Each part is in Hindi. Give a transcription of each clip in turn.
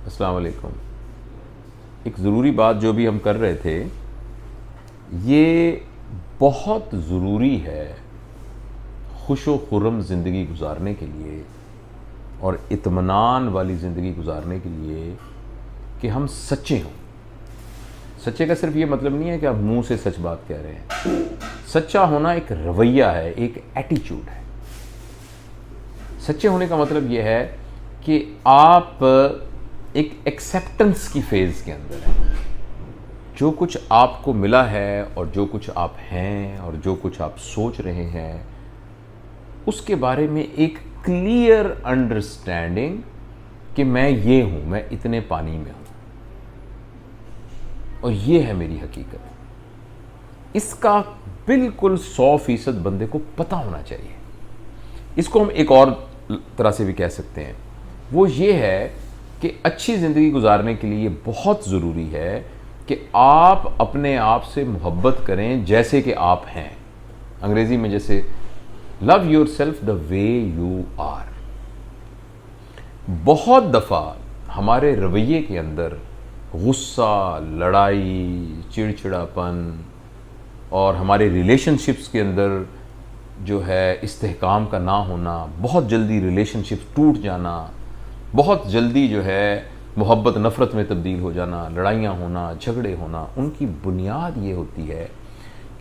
अस्सलाम वालेकुम। एक ज़रूरी बात जो भी हम कर रहे थे, ये बहुत ज़रूरी है खुश व खुर्रम ज़िंदगी गुजारने के लिए और इत्मीनान वाली ज़िंदगी गुजारने के लिए कि हम सच्चे हों। सच्चे का सिर्फ ये मतलब नहीं है कि आप मुंह से सच बात कह रहे हैं। सच्चा होना एक रवैया है, एक एटीट्यूड है। सच्चे होने का मतलब ये है कि आप एक एक्सेप्टेंस की फेज़ के अंदर हैं। जो कुछ आपको मिला है और जो कुछ आप हैं और जो कुछ आप सोच रहे हैं, उसके बारे में एक क्लियर अंडरस्टैंडिंग कि मैं ये हूँ, मैं इतने पानी में हूँ और ये है मेरी हकीकत। इसका बिल्कुल 100% बंदे को पता होना चाहिए। इसको हम एक और तरह से भी कह सकते हैं, वो ये है कि अच्छी ज़िंदगी गुजारने के लिए बहुत ज़रूरी है कि आप अपने आप से मोहब्बत करें जैसे कि आप हैं। अंग्रेज़ी में जैसे love yourself the way you are. बहुत दफ़ा हमारे रवैये के अंदर गुस्सा, लड़ाई, चिड़चिड़ापन और हमारे रिलेशनशिप्स के अंदर जो है इस्तेहकाम का ना होना, बहुत जल्दी रिलेशनशिप टूट जाना, बहुत जल्दी जो है मोहब्बत नफ़रत में तब्दील हो जाना, लड़ाइयाँ होना, झगड़े होना, उनकी बुनियाद ये होती है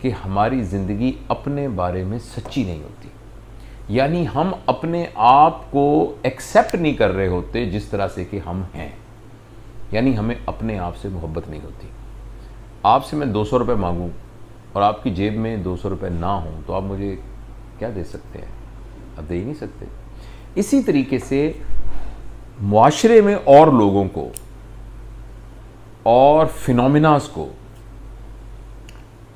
कि हमारी ज़िंदगी अपने बारे में सच्ची नहीं होती। यानी हम अपने आप को एक्सेप्ट नहीं कर रहे होते जिस तरह से कि हम हैं। यानी हमें अपने आप से मोहब्बत नहीं होती। आपसे मैं 200 रुपये मांगूँ और आपकी जेब में 200 रुपये ना हो तो आप मुझे क्या दे सकते हैं? आप दे ही नहीं सकते। इसी तरीके से मुआशरे में और लोगों को और फिनोमिनास को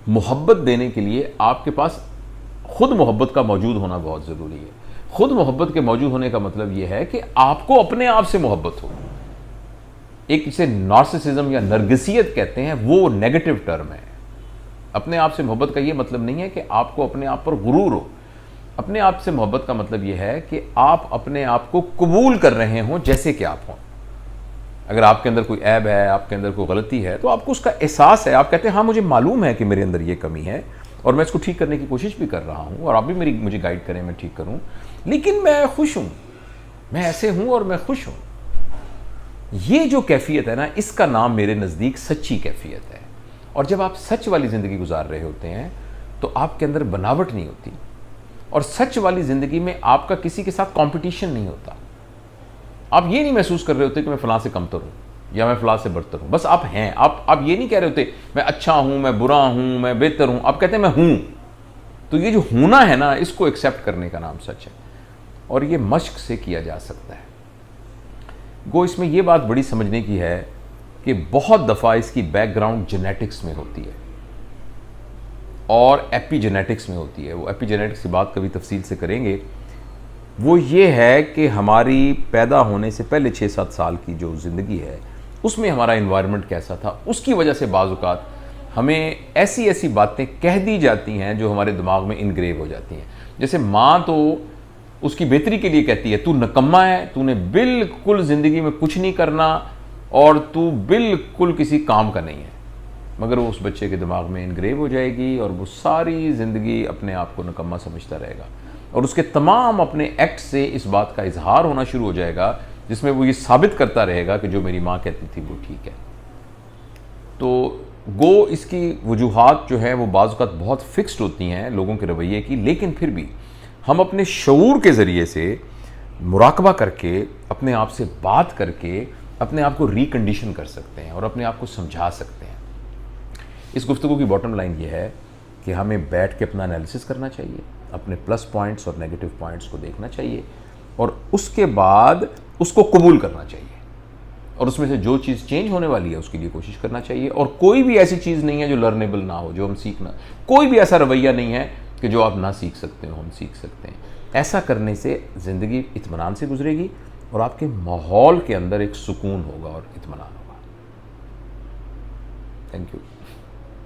मोहब्बत देने के लिए आपके पास खुद मोहब्बत का मौजूद होना बहुत ज़रूरी है। खुद मोहब्बत के मौजूद होने का मतलब यह है कि आपको अपने आप से मोहब्बत हो। एक इसे नार्सिसिज्म या नरगिसियत कहते हैं, वो नेगेटिव टर्म है। अपने आप से मोहब्बत का ये मतलब नहीं है कि आपको अपने आप पर गुरूर हो। अपने आप से मोहब्बत का मतलब यह है कि आप अपने आप को कबूल कर रहे हों जैसे कि आप हों। अगर आपके अंदर कोई ऐब है, आपके अंदर कोई गलती है, तो आपको उसका एहसास है। आप कहते हैं हाँ, मुझे मालूम है कि मेरे अंदर ये कमी है और मैं इसको ठीक करने की कोशिश भी कर रहा हूँ और आप भी मुझे गाइड करें, मैं ठीक करूँ, लेकिन मैं खुश हूँ, मैं ऐसे हूँ और मैं खुश हूँ। ये जो कैफियत है ना, इसका नाम मेरे नज़दीक सच्ची कैफियत है। और जब आप सच वाली ज़िंदगी गुजार रहे होते हैं तो आपके अंदर बनावट नहीं होती। और सच वाली ज़िंदगी में आपका किसी के साथ कंपटीशन नहीं होता। आप ये नहीं महसूस कर रहे होते कि मैं फ़लाँ से कमतर हूँ या मैं फ़लाँ से बरतर हूँ। बस आप हैं। आप ये नहीं कह रहे होते मैं अच्छा हूँ, मैं बुरा हूँ, मैं बेहतर हूँ। आप कहते हैं मैं हूँ। तो ये जो होना है ना, इसको एक्सेप्ट करने का नाम सच है। और ये मश्क से किया जा सकता है। गो इसमें यह बात बड़ी समझने की है कि बहुत दफ़ा इसकी बैकग्राउंड जेनेटिक्स में होती है और एपिजेनेटिक्स में होती है। वो एपिजेनेटिक्स की बात कभी तफसील से करेंगे। वो ये है कि हमारी पैदा होने से पहले 6-7 साल की जो ज़िंदगी है, उसमें हमारा इन्वायरमेंट कैसा था, उसकी वजह से बाज़ औक़ात हमें ऐसी ऐसी बातें कह दी जाती हैं जो हमारे दिमाग में इनग्रेव हो जाती हैं। जैसे माँ तो उसकी बेहतरी के लिए कहती है तू नकम्मा है, तूने बिल्कुल ज़िंदगी में कुछ नहीं करना और तू बिल्कुल किसी काम का नहीं है, मगर वो उस बच्चे के दिमाग में इनग्रेव हो जाएगी और वो सारी ज़िंदगी अपने आप को नकम्मा समझता रहेगा और उसके तमाम अपने एक्ट से इस बात का इजहार होना शुरू हो जाएगा जिसमें वो ये साबित करता रहेगा कि जो मेरी माँ कहती थी वो ठीक है। तो गो इसकी वजूहात जो है वो बाज़ औक़ात बहुत फिक्स्ड होती हैं लोगों के रवैये की, लेकिन फिर भी हम अपने शऊर के ज़रिए से मुराकबा करके, अपने आप से बात करके अपने आप को रिकंडीशन कर सकते हैं और अपने आप को समझा सकते हैं। इस गुफ्तगू की बॉटम लाइन ये है कि हमें बैठ के अपना एनालिसिस करना चाहिए, अपने प्लस पॉइंट्स और नेगेटिव पॉइंट्स को देखना चाहिए और उसके बाद उसको कबूल करना चाहिए और उसमें से जो चीज़ चेंज होने वाली है उसके लिए कोशिश करना चाहिए। और कोई भी ऐसी चीज़ नहीं है जो लर्नेबल ना हो, जो हम सीखना, कोई भी ऐसा रवैया नहीं है कि जो आप ना सीख सकते हो, हम सीख सकते हैं। ऐसा करने से ज़िंदगी इत्मीनान से गुजरेगी और आपके माहौल के अंदर एक सुकून होगा और इत्मीनान होगा। Thank you.